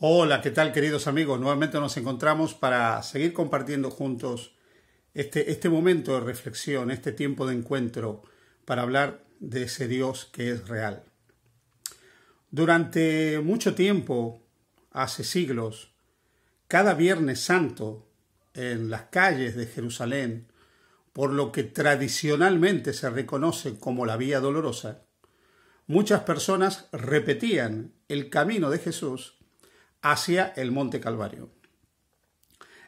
Hola, ¿qué tal queridos amigos? Nuevamente nos encontramos para seguir compartiendo juntos este momento de reflexión, este tiempo de encuentro para hablar de ese Dios que es real. Durante mucho tiempo, hace siglos, cada Viernes Santo en las calles de Jerusalén, por lo que tradicionalmente se reconoce como la Vía Dolorosa, muchas personas repetían el camino de Jesús hacia el Monte Calvario.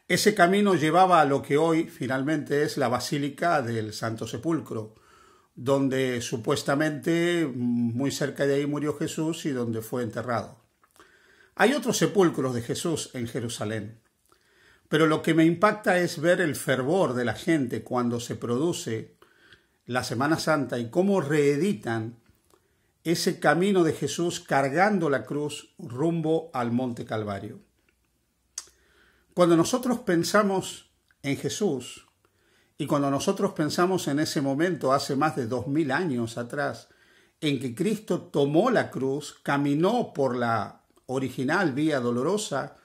Ese camino llevaba a lo que hoy finalmente es la Basílica del Santo Sepulcro, donde supuestamente muy cerca de ahí murió Jesús y donde fue enterrado. Hay otros sepulcros de Jesús en Jerusalén, pero lo que me impacta es ver el fervor de la gente cuando se produce la Semana Santa y cómo reeditan ese camino de Jesús cargando la cruz rumbo al Monte Calvario. Cuando nosotros pensamos en Jesús y cuando nosotros pensamos en ese momento hace más de 2000 años atrás, en que Cristo tomó la cruz, caminó por la original Vía Dolorosa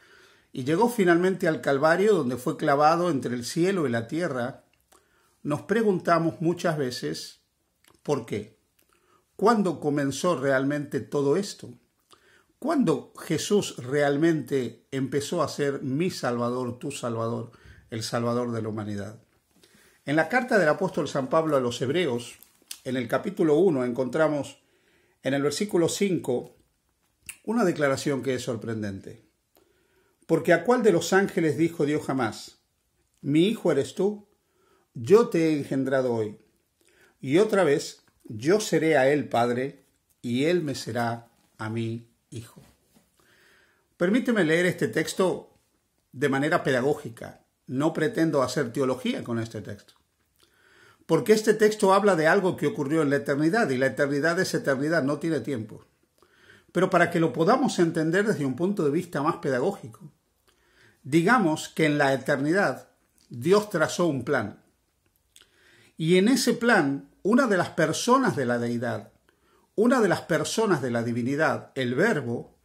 y llegó finalmente al Calvario donde fue clavado entre el cielo y la tierra, nos preguntamos muchas veces ¿por qué? ¿Cuándo comenzó realmente todo esto? ¿Cuándo Jesús realmente empezó a ser mi Salvador, tu Salvador, el Salvador de la humanidad? En la carta del apóstol San Pablo a los Hebreos, en el capítulo 1, encontramos en el versículo 5 una declaración que es sorprendente. Porque ¿a cuál de los ángeles dijo Dios jamás? Mi hijo eres tú, yo te he engendrado hoy. Y otra vez, yo seré a él padre, y él me será a mí hijo. Permíteme leer este texto de manera pedagógica. No pretendo hacer teología con este texto. Porque este texto habla de algo que ocurrió en la eternidad, y la eternidad es eternidad, no tiene tiempo. Pero para que lo podamos entender desde un punto de vista más pedagógico, digamos que en la eternidad Dios trazó un plan. Y en ese plan, una de las personas de la deidad, una de las personas de la divinidad, el Verbo,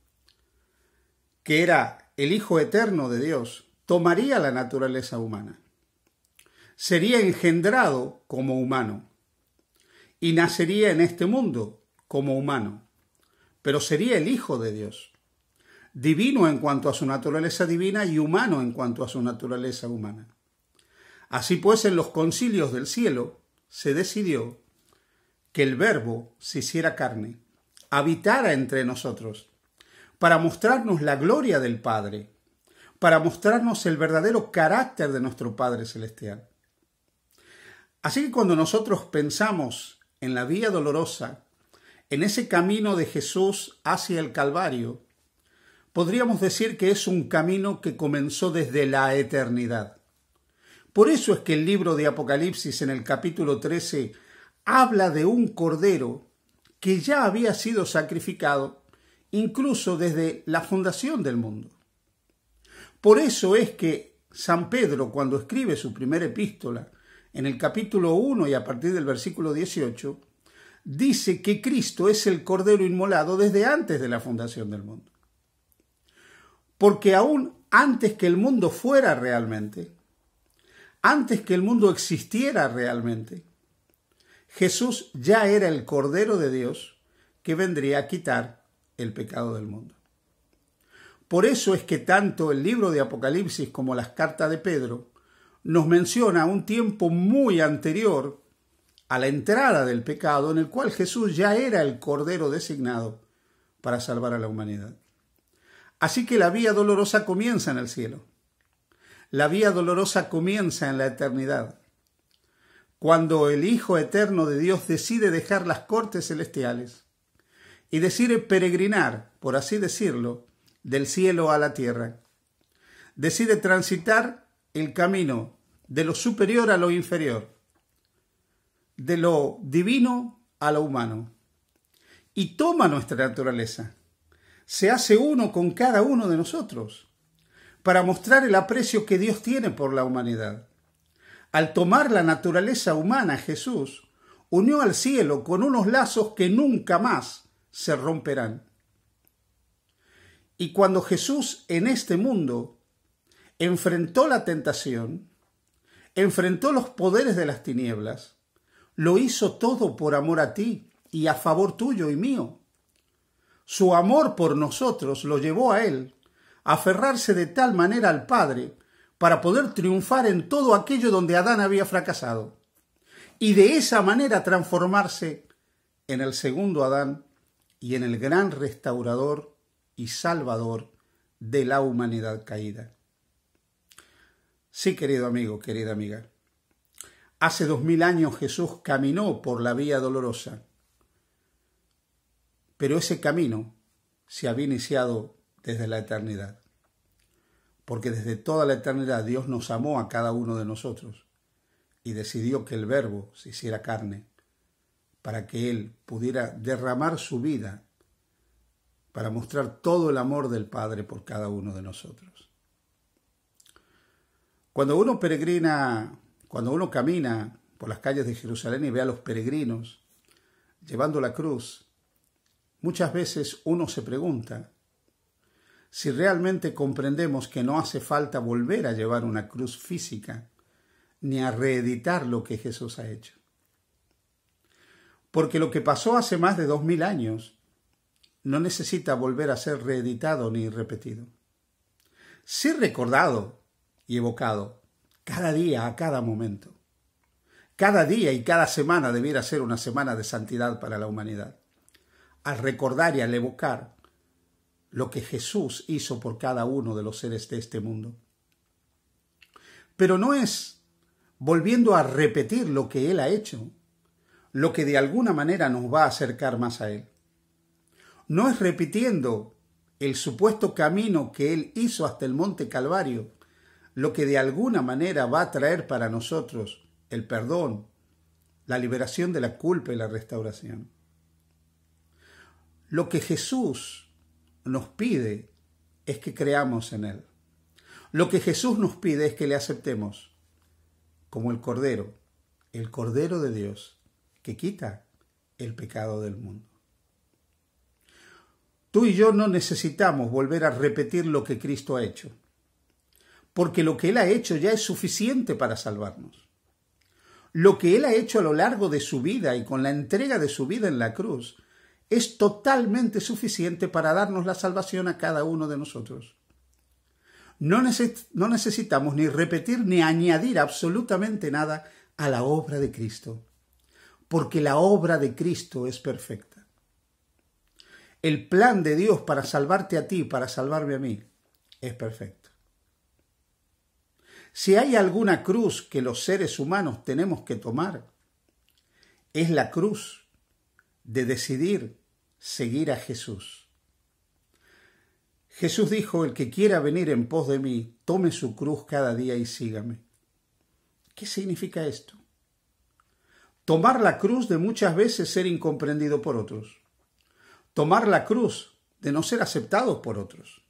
que era el Hijo eterno de Dios, tomaría la naturaleza humana. Sería engendrado como humano y nacería en este mundo como humano, pero sería el Hijo de Dios, divino en cuanto a su naturaleza divina y humano en cuanto a su naturaleza humana. Así pues, en los concilios del cielo se decidió que el Verbo se hiciera carne, habitara entre nosotros, para mostrarnos la gloria del Padre, para mostrarnos el verdadero carácter de nuestro Padre Celestial. Así que cuando nosotros pensamos en la Vía Dolorosa, en ese camino de Jesús hacia el Calvario, podríamos decir que es un camino que comenzó desde la eternidad. Por eso es que el libro de Apocalipsis en el capítulo 13 habla de un cordero que ya había sido sacrificado incluso desde la fundación del mundo. Por eso es que San Pedro, cuando escribe su primera epístola, en el capítulo 1 y a partir del versículo 18, dice que Cristo es el cordero inmolado desde antes de la fundación del mundo. Porque aún antes que el mundo fuera realmente, antes que el mundo existiera realmente, Jesús ya era el Cordero de Dios que vendría a quitar el pecado del mundo. Por eso es que tanto el libro de Apocalipsis como las cartas de Pedro nos menciona un tiempo muy anterior a la entrada del pecado en el cual Jesús ya era el Cordero designado para salvar a la humanidad. Así que la Vía Dolorosa comienza en el cielo. La Vía Dolorosa comienza en la eternidad, cuando el Hijo eterno de Dios decide dejar las cortes celestiales y decide peregrinar, por así decirlo, del cielo a la tierra. Decide transitar el camino de lo superior a lo inferior, de lo divino a lo humano, y toma nuestra naturaleza. Se hace uno con cada uno de nosotros, para mostrar el aprecio que Dios tiene por la humanidad. Al tomar la naturaleza humana, Jesús unió al cielo con unos lazos que nunca más se romperán. Y cuando Jesús en este mundo enfrentó la tentación, enfrentó los poderes de las tinieblas, lo hizo todo por amor a ti y a favor tuyo y mío. Su amor por nosotros lo llevó a Él a aferrarse de tal manera al Padre para poder triunfar en todo aquello donde Adán había fracasado y de esa manera transformarse en el segundo Adán y en el gran restaurador y salvador de la humanidad caída. Sí, querido amigo, querida amiga, hace 2000 años Jesús caminó por la vía dolorosa, pero ese camino se había iniciado desde la eternidad, porque desde toda la eternidad Dios nos amó a cada uno de nosotros y decidió que el Verbo se hiciera carne para que Él pudiera derramar su vida para mostrar todo el amor del Padre por cada uno de nosotros. Cuando uno camina por las calles de Jerusalén y ve a los peregrinos llevando la cruz, muchas veces uno se pregunta si realmente comprendemos que no hace falta volver a llevar una cruz física ni a reeditar lo que Jesús ha hecho. Porque lo que pasó hace más de 2000 años no necesita volver a ser reeditado ni repetido. Sí recordado y evocado cada día, a cada momento. Cada día y cada semana debiera ser una semana de santidad para la humanidad. Al recordar y al evocar lo que Jesús hizo por cada uno de los seres de este mundo. Pero no es volviendo a repetir lo que Él ha hecho, lo que de alguna manera nos va a acercar más a Él. No es repitiendo el supuesto camino que Él hizo hasta el Monte Calvario, lo que de alguna manera va a traer para nosotros el perdón, la liberación de la culpa y la restauración. Lo que Jesús nos pide es que creamos en Él. Lo que Jesús nos pide es que le aceptemos como el Cordero de Dios, que quita el pecado del mundo. Tú y yo no necesitamos volver a repetir lo que Cristo ha hecho, porque lo que Él ha hecho ya es suficiente para salvarnos. Lo que Él ha hecho a lo largo de su vida y con la entrega de su vida en la cruz es totalmente suficiente para darnos la salvación a cada uno de nosotros. No necesitamos ni repetir ni añadir absolutamente nada a la obra de Cristo, porque la obra de Cristo es perfecta. El plan de Dios para salvarte a ti, para salvarme a mí, es perfecto. Si hay alguna cruz que los seres humanos tenemos que tomar, es la cruz de decidir seguir a Jesús. Jesús dijo: el que quiera venir en pos de mí, tome su cruz cada día y sígame. ¿Qué significa esto? Tomar la cruz de muchas veces ser incomprendido por otros. Tomar la cruz de no ser aceptados por otros.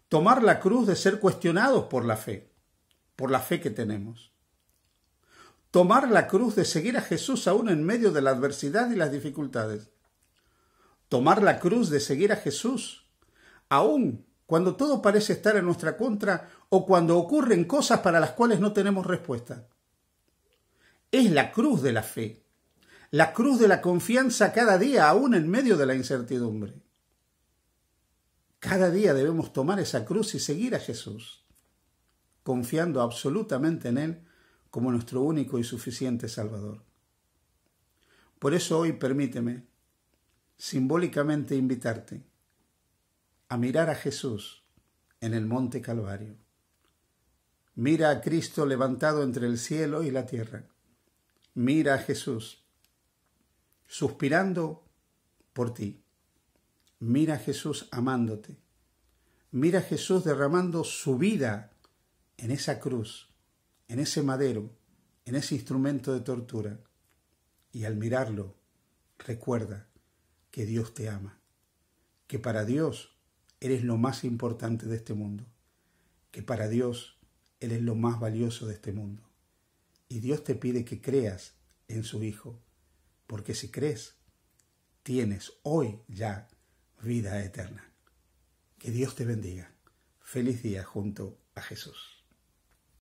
Tomar la cruz de ser cuestionados por la fe que tenemos. Tomar la cruz de seguir a Jesús aún en medio de la adversidad y las dificultades. Tomar la cruz de seguir a Jesús aún cuando todo parece estar en nuestra contra o cuando ocurren cosas para las cuales no tenemos respuesta. Es la cruz de la fe, la cruz de la confianza cada día, aún en medio de la incertidumbre. Cada día debemos tomar esa cruz y seguir a Jesús, confiando absolutamente en Él como nuestro único y suficiente Salvador. Por eso hoy permíteme simbólicamente invitarte a mirar a Jesús en el Monte Calvario. Mira a Cristo levantado entre el cielo y la tierra. Mira a Jesús suspirando por ti. Mira a Jesús amándote. Mira a Jesús derramando su vida en esa cruz, en ese madero, en ese instrumento de tortura. Y al mirarlo, recuerda que Dios te ama, que para Dios eres lo más importante de este mundo, que para Dios eres lo más valioso de este mundo. Y Dios te pide que creas en su Hijo, porque si crees, tienes hoy ya vida eterna. Que Dios te bendiga. Feliz día junto a Jesús.